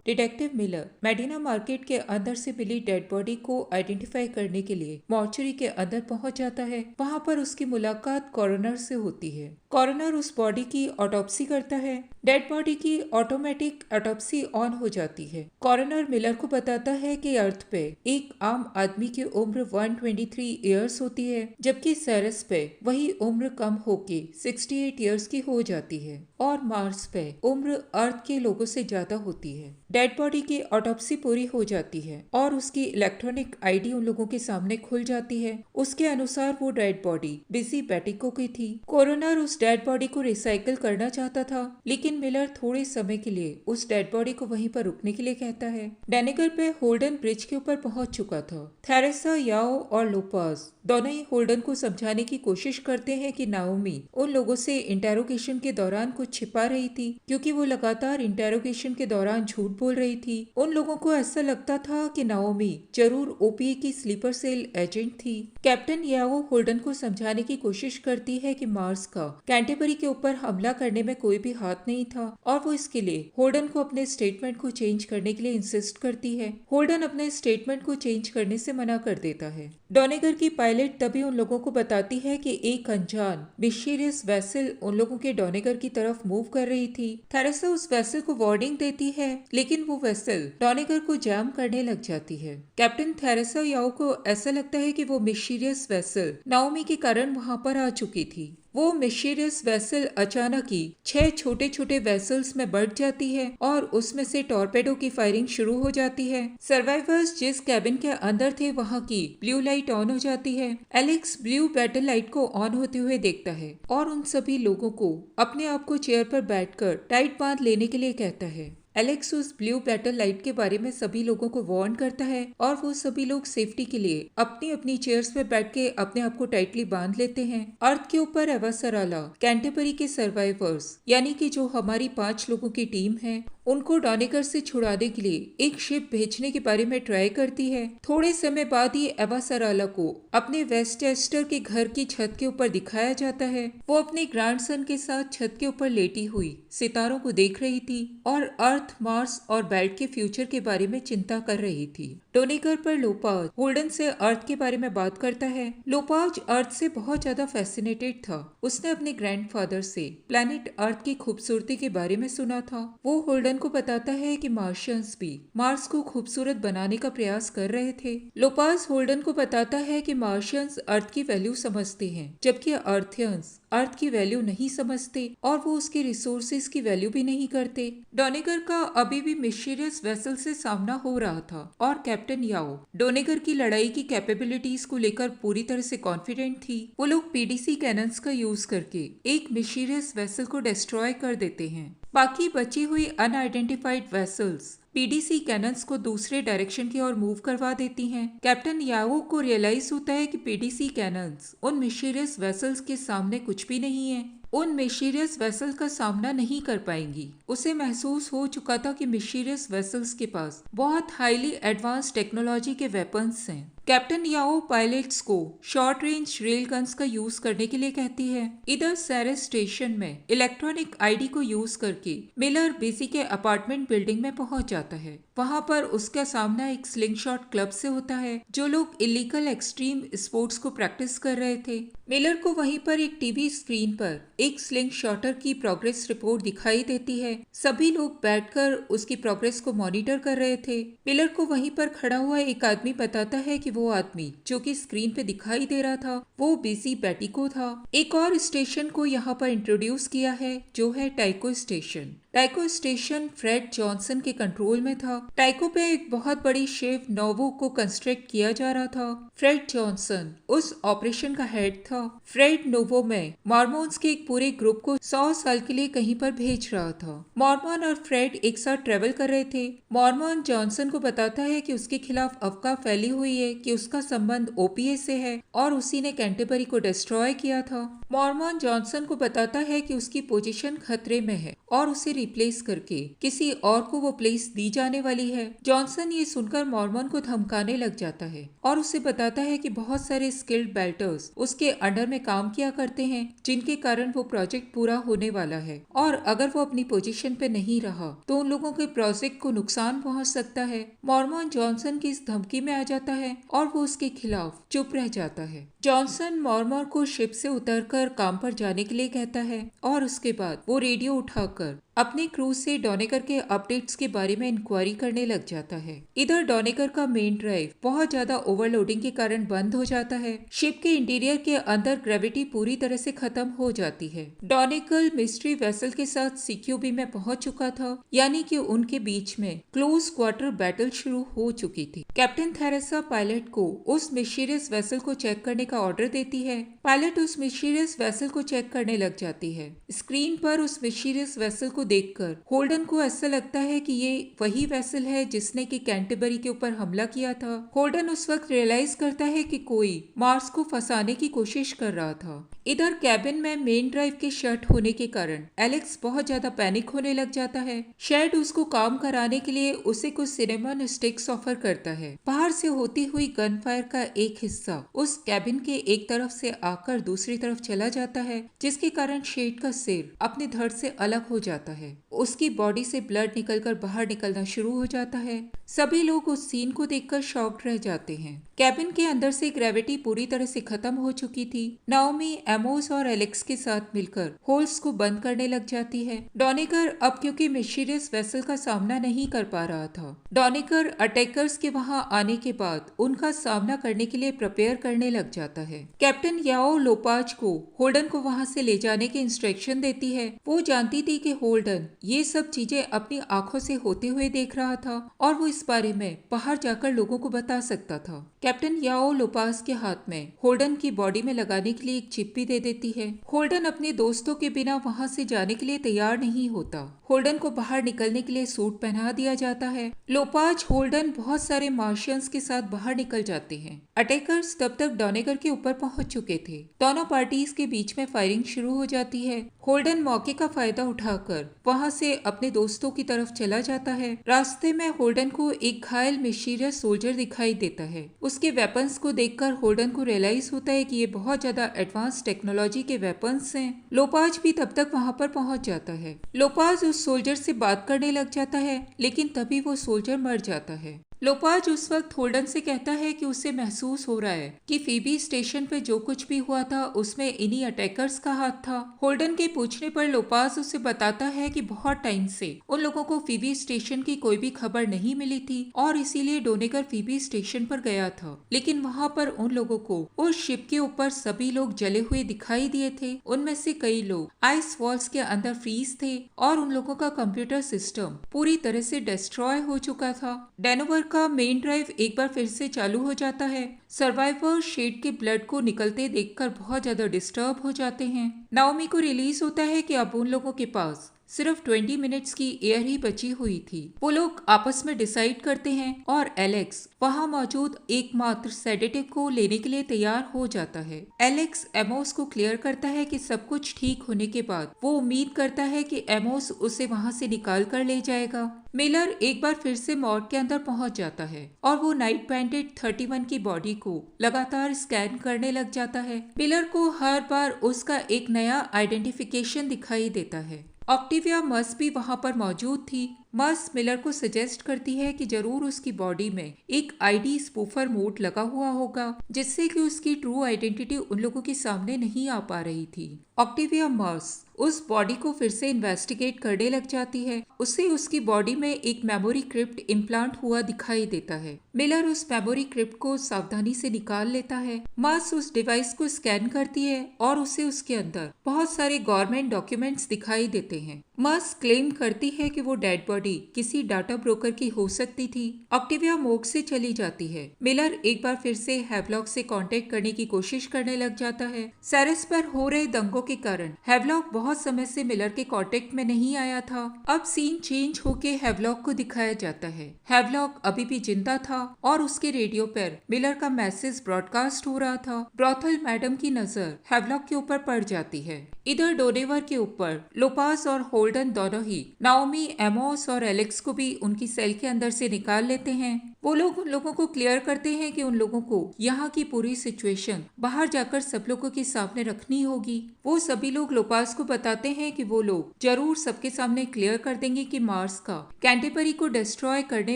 Detective Miller मेडिना market के अंदर से मिली डेड बॉडी को आइडेंटिफाई करने के लिए मॉर्चरी के अंदर पहुंच जाता है। वहां पर उसकी मुलाकात कॉरोनर से होती है। कॉरोनर उस बॉडी की ऑटोप्सी करता है। डेड बॉडी की ऑटोमेटिक ऑटोप्सी ऑन हो जाती है। कॉरोनर मिलर को बताता है कि अर्थ पे एक आम आदमी की उम्र 123 इयर्स होती है, जबकि सेरेस पे वही उम्र कम होके 68 इयर्स की हो जाती है और मार्स पे उम्र अर्थ के लोगों से ज्यादा होती है। डेड बॉडी की ऑटोप्सी पूरी हो जाती है और उसकी इलेक्ट्रॉनिक आईडी उन लोगों के सामने खुल जाती है। उसके अनुसार वो डेड बॉडी बिजी बेटिको की थी। कोरोनर उस डेड बॉडी को रिसाइकिल करना चाहता था, लेकिन मिलर थोड़े समय के लिए उस डेड बॉडी को वहीं पर रुकने के लिए कहता है। डैनिगर पे होल्डन ब्रिज के ऊपर पहुंच चुका था। थेरेसा, याओ और लोपाज दोनों ही होल्डन को समझाने की कोशिश करते हैं कि नाओमी उन लोगों से इंटेरोगेशन के दौरान कुछ छिपा रही थी, क्योंकि वो लगातार इंटेरोगेशन के दौरान झूठ बोल रही थी। उन लोगों को ऐसा लगता था कि नाओमी जरूर ओपीए की स्लीपर सेल एजेंट थी। कैप्टन याओ होल्डन को समझाने की कोशिश करती है कि मार्स का कैंटेबरी के ऊपर हमला करने में कोई भी हाथ नहीं था और वो इसके लिए होल्डन को अपने स्टेटमेंट को चेंज करने के लिए इंसिस्ट करती है। होल्डन अपने स्टेटमेंट को चेंज करने से मना कर देता है। डॉनेगर की पायलट तभी उन लोगों को बताती है कि एक अनजान मिस्टीरियस वेसल उन लोगों के डॉनेगर की तरफ मूव कर रही थी। थेरेसा उस वेसल को वार्निंग देती है, लेकिन वो वेसल डॉनेगर को जैम करने लग जाती है। कैप्टन थेरेसा याओ को ऐसा लगता है कि वो मिस्टीरियस वेसल नाओमी के कारण वहां पर आ चुकी थी। वो मिस्टीरियस वेसल अचानक ही 6 छोटे छोटे वेसल्स में बढ़ जाती है और उसमें से टॉर्पेडो की फायरिंग शुरू हो जाती है। सर्वाइवर्स जिस कैबिन के अंदर थे वहां की ब्लू लाइट ऑन हो जाती है। एलेक्स ब्लू बैटल लाइट को ऑन होते हुए देखता है और उन सभी लोगों को अपने आप को चेयर पर बैठकर टाइट बांध लेने के लिए कहता है। एलेक्स उस ब्लू बैटल लाइट के बारे में सभी लोगों को वार्न करता है और वो सभी लोग सेफ्टी के लिए अपनी अपनी चेयर्स पे बैठ के अपने आप को टाइटली बांध लेते हैं। अर्थ के ऊपर एवासराला कैंटेबरी के सर्वाइवर्स यानी कि जो हमारी 5 लोगों की टीम है, उनको डॉनेगर से छुड़ाने के लिए एक शिप भेजने के बारे में ट्राई करती है। थोड़े समय बाद ही एवासराला को अपने वेस्टचेस्टर के घर की छत के ऊपर दिखाया जाता है। वो अपने ग्रैंडसन के साथ छत के ऊपर लेटी हुई सितारों को देख रही थी और अर्थ, मार्स और बेल्ट के फ्यूचर के बारे में चिंता कर रही थी। डोनेगर पर लोपाज होल्डन से अर्थ के बारे में बात करता है। लोपाज अर्थ से बहुत ज्यादा फैसिनेटेड था। उसने अपने ग्रैंडफादर से प्लैनेट अर्थ की खूबसूरती के बारे में सुना था। वो होल्डन को बताता है कि मार्शियंस भी मार्स को खूबसूरत बनाने का प्रयास कर रहे थे। लोपाज होल्डन को बताता है कि मार्शियंस अर्थ की वैल्यू समझते हैं, जबकि अर्थियंस अर्थ की वैल्यू नहीं समझते और वो उसके रिसोर्सेज की वैल्यू भी नहीं करते। डोनेगर का अभी भी मिस्टीरियस वेसल से सामना हो रहा था और कैप्टन याओ डोनेगर की लड़ाई की कैपेबिलिटीज को लेकर पूरी तरह से कॉन्फिडेंट थी। वो लोग पीडीसी कैनन्स का यूज करके एक मिस्टीरियस वेसल को डिस्ट्रॉय कर देते हैं। बाकी बची हुई अनआइडेंटिफाइड वेसल्स पीडीसी कैनन्स को दूसरे डायरेक्शन की ओर मूव करवा देती हैं। कैप्टन याओ को रियलाइज होता है कि पीडीसी कैनन्स उन मिस्टीरियस वेसल्स के सामने कुछ भी नहीं है, उन मिस्टीरियस वेसल का सामना नहीं कर पाएंगी। उसे महसूस हो चुका था कि मिस्टीरियस वेसल्स के पास बहुत हाईली एडवांस टेक्नोलॉजी के वेपन्स हैं। कैप्टन याओ पायलट्स को शॉर्ट रेंज रेल गन्स का यूज करने के लिए कहती है। इधर सेरेस स्टेशन में इलेक्ट्रॉनिक आईडी को यूज करके मिलर बेसी के अपार्टमेंट बिल्डिंग में पहुंच जाता है। वहां पर उसका सामना एक स्लिंगशॉट क्लब से होता है, जो लोग इलीगल एक्सट्रीम स्पोर्ट्स को प्रैक्टिस कर रहे थे। मिलर को वहीं पर एक टीवी स्क्रीन पर एक स्लिंग शॉटर की प्रोग्रेस रिपोर्ट दिखाई देती है। सभी लोग बैठकर उसकी प्रोग्रेस को मॉनिटर कर रहे थे। मिलर को वहीं पर खड़ा हुआ एक आदमी बताता है कि वो आदमी जो कि स्क्रीन पे दिखाई दे रहा था वो बिजी बेटिको था। एक और स्टेशन को यहाँ पर इंट्रोड्यूस किया है, जो है टाइको स्टेशन। टाइको स्टेशन फ्रेड जॉनसन के कंट्रोल में था। टाइको पे एक बहुत बड़ी शिप नोवो को कंस्ट्रक्ट किया जा रहा था। फ्रेड जॉनसन उस ऑपरेशन का हेड था। फ्रेड नोवो में मॉर्मोन्स के एक पूरे ग्रुप को 100 साल के लिए कहीं पर भेज रहा था। मॉर्मन और फ्रेड एक साथ ट्रेवल कर रहे थे। मॉर्मन जॉनसन को बताता है कि उसके खिलाफ अफवाह फैली हुई है कि उसका संबंध ओपीए से है और उसी ने कैंटेबरी को डिस्ट्रॉय किया था। मॉर्मन जॉनसन को बताता है कि उसकी पोजीशन खतरे में है और उसे रिप्लेस करके किसी और को वो प्लेस दी जाने वाली है। जॉनसन ये सुनकर मॉर्मन को धमकाने लग जाता है और उसे बताता है कि बहुत सारे स्किल्ड बेल्टर्स उसके अंडर में काम किया करते हैं, जिनके कारण वो प्रोजेक्ट पूरा होने वाला है और अगर वो अपनी पोजीशन पे नहीं रहा तो उन लोगों के प्रोजेक्ट को नुकसान पहुंच सकता है। मॉर्मन जॉनसन की इस धमकी में आ जाता है और वो उसके खिलाफ चुप रह जाता है। जॉनसन मॉर्मन को शिप से उतरकर काम पर जाने के लिए कहता है और उसके बाद वो रेडियो उठाकर अपने क्रूज से डॉनेकर के अपडेट्स के बारे में इंक्वायरी करने लग जाता है। इधर डॉनेकर का मेन ड्राइव बहुत ज्यादा ओवरलोडिंग के कारण बंद हो जाता है। शिप के इंटीरियर के अंदर ग्रेविटी पूरी तरह से खत्म हो जाती है। डॉनेकर मिस्ट्री वेसल के साथ सीक्यूबी में पहुंच चुका था, यानी कि उनके बीच में क्लोज क्वार्टर बैटल शुरू हो चुकी थी। कैप्टन थेरेसा पायलट को उस मिस्टीरियस वेसल को चेक करने का ऑर्डर देती है। पायलट उस मिस्टीरियस वेसल को चेक करने लग जाती है। स्क्रीन पर उस मिस्टीरियस वेसल को देखकर होल्डन को ऐसा लगता है कि ये वही वेसल है जिसने कि कैंटरबरी के ऊपर हमला किया था। होल्डन उस वक्त रियलाइज करता है कि कोई मार्स को फंसाने की कोशिश कर रहा था। इधर कैबिन में मेन ड्राइव के शट होने के कारण एलेक्स बहुत ज्यादा पैनिक होने लग जाता है। शेड उसको काम कराने के लिए उसे कुछ सिनेमन स्टिक्स ऑफर करता है। बाहर से होती हुई गन फायर का एक हिस्सा उस कैबिन के एक तरफ से आकर दूसरी तरफ चला जाता है, जिसके कारण शेड का सिर अपने धड़ से अलग हो जाता है। उसकी बॉडी से ब्लड निकलकर बाहर निकलना शुरू हो जाता है। सभी लोग उस सीन को देखकर शॉक्ड रह जाते हैं। कैबिन के अंदर से ग्रेविटी पूरी तरह से खत्म हो चुकी थी। नाओमी एमोस और एलेक्स के साथ मिलकर होल्स को बंद करने लग जाती है। डॉनेकर अब क्योंकि मिस्टीरियस वेसल का सामना नहीं कर पा रहा था, डॉनेकर अटैकर्स के वहां आने के बाद उनका सामना करने के लिए प्रिपेयर करने लग जाता है। कैप्टन याओ लोपाज को होल्डन को वहां से ले जाने के इंस्ट्रक्शन देती है। वो जानती थी कि होल्डन ये सब चीजें अपनी आंखों से होते हुए देख रहा था और वो इस बारे में बाहर जाकर लोगों को बता सकता था। कैप्टन याओ लोपास के हाथ में होल्डन की बॉडी में लगाने के लिए एक चिप भी दे देती है। होल्डन अपने दोस्तों के बिना वहां से जाने के लिए तैयार नहीं होता। होल्डन को बाहर निकलने के लिए सूट पहना दिया जाता है। लोपाज होल्डन बहुत सारे मार्शियंस के साथ बाहर निकल जाते हैं। अटैकर्स तब तक डॉनेकर के ऊपर पहुंच चुके थे। दोनों पार्टीज के बीच में फायरिंग शुरू हो जाती है। होल्डन मौके का फायदा उठाकर वहां से अपने दोस्तों की तरफ चला जाता है। रास्ते में होल्डन को एक घायल मिस्टीरियस सोल्जर दिखाई देता है। उसके वेपन्स को देखकर होल्डन को रियलाइज होता है कि ये बहुत ज्यादा एडवांस टेक्नोलॉजी के वेपन्स हैं। लोपाज भी तब तक वहां पर पहुंच जाता है। लोपाज उस सोल्जर से बात करने लग जाता है, लेकिन तभी वो सोल्जर मर जाता है। लोपाज उस वक्त होल्डन से कहता है कि उसे महसूस हो रहा है कि फीबी स्टेशन पे जो कुछ भी हुआ था उसमें इन्हीं अटैकर्स का हाथ था। होल्डन के पूछने पर लोपाज उसे बताता है कि बहुत टाइम से उन लोगों को फीबी स्टेशन की कोई भी खबर नहीं मिली थी और इसीलिए डोनेकर फीबी स्टेशन पर गया था, लेकिन वहाँ पर उन लोगों को उस शिप के ऊपर सभी लोग जले हुए दिखाई दिए थे। उनमें से कई लोग आइस वॉल्स के अंदर फ्रीज थे और उन लोगों का कंप्यूटर सिस्टम पूरी तरह से डिस्ट्रॉय हो चुका था। डेनोवर का मेन ड्राइव एक बार फिर से चालू हो जाता है। सर्वाइवर शेड के ब्लड को निकलते देखकर बहुत ज्यादा डिस्टर्ब हो जाते हैं। नाओमी को रिलीज होता है कि अब उन लोगों के पास सिर्फ 20 मिनट्स की एयर ही बची हुई थी। वो लोग आपस में डिसाइड करते हैं और एलेक्स वहां मौजूद एकमात्र सेडेटिव को लेने के लिए तैयार हो जाता है। एलेक्स एमोस को क्लियर करता है कि सब कुछ ठीक होने के बाद वो उम्मीद करता है कि एमोस उसे वहां से निकाल कर ले जाएगा। मिलर एक बार फिर से मॉर्ग के अंदर पहुंच जाता है और वो नाइट बैंडेड 31 की बॉडी को लगातार स्कैन करने लग जाता है। मिलर को हर बार उसका एक नया आइडेंटिफिकेशन दिखाई देता है। ऑक्टिविया मस भी वहां पर मौजूद थी। मस मिलर को सजेस्ट करती है कि जरूर उसकी बॉडी में एक आईडी स्पूफर मोड लगा हुआ होगा, जिससे कि उसकी ट्रू आइडेंटिटी उन लोगों के सामने नहीं आ पा रही थी। ऑक्टिविया मस उस बॉडी को फिर से इन्वेस्टिगेट करने लग जाती है। उसे उसकी बॉडी में एक मेमोरी क्रिप्ट इम्प्लांट हुआ दिखाई देता है। मिलर उस मेमोरी क्रिप्ट को सावधानी से निकाल लेता है। मस उस डिवाइस को स्कैन करती है और उसे उसके अंदर बहुत सारे गवर्नमेंट डॉक्यूमेंट्स दिखाई देते हैं। मस क्लेम करती है कि वो डेड बॉडी किसी डाटा ब्रोकर की हो सकती थी। ऑक्टिविया मोग से चली जाती है। मिलर एक बार फिर से हैवलॉक से कांटेक्ट करने की कोशिश करने लग जाता है। सेरेस पर हो रहे दंगों के कारण हैवलॉक बहुत बहुत समय से मिलर के कांटेक्ट में नहीं आया था। अब सीन चेंज होके हैवलॉक को दिखाया जाता है। हैवलॉक अभी भी जिंदा था और उसके रेडियो पर मिलर का मैसेज ब्रॉडकास्ट हो रहा था। ब्रॉथल मैडम की नजर हैवलॉक के ऊपर पड़ जाती है। इधर डोनेवर के ऊपर लोपास और होल्डन दोनों ही नाओमी, एमोस और एलेक्स को भी उनकी सेल के अंदर से निकाल लेते हैं। वो लोग उन लोगों को क्लियर करते हैं कि उन लोगों को यहाँ की पूरी सिचुएशन बाहर जाकर सब लोगों के सामने रखनी होगी। वो सभी लोग लोपास को बताते हैं कि वो लोग जरूर सबके सामने क्लियर कर देंगे कि मार्स का कैंटेबरी को डिस्ट्रॉय करने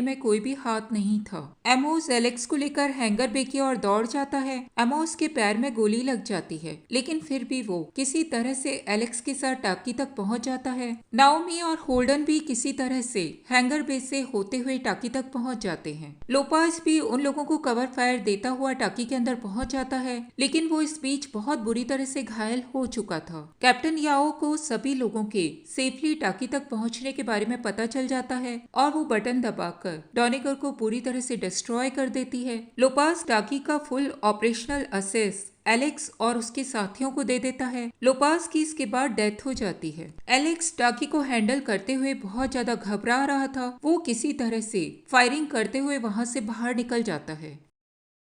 में कोई भी हाथ नहीं था। एमोस एलेक्स को लेकर हैंगर बे की ओर दौड़ जाता है। एमोस के पैर में गोली लग जाती है, लेकिन फिर भी वो किसी तरह से एलेक्स के साथ टाकी तक पहुंच जाता है। नाओमी और होल्डन भी किसी तरह से हैंगर बे से होते हुए टाकी तक पहुंच जाते हैं। लोपास भी उन लोगों को कवर फायर देता हुआ टाकी के अंदर पहुंच जाता है, लेकिन वो इस बीच बहुत बुरी तरह से घायल हो चुका था। कैप्टन याओ को सभी लोगों के सेफली टाकी तक पहुंचने के बारे में पता चल जाता है और वो बटन दबाकर डॉनिगर को पूरी तरह से डिस्ट्रॉय कर देती है। लोपास टाकी का फुल ऑपरेशनल असेस एलेक्स और उसके साथियों को दे देता है। लोपास की इसके बाद डेथ हो जाती है। एलेक्स टाकी को हैंडल करते हुए बहुत ज्यादा घबरा रहा था। वो किसी तरह से फायरिंग करते हुए वहां से बाहर निकल जाता है।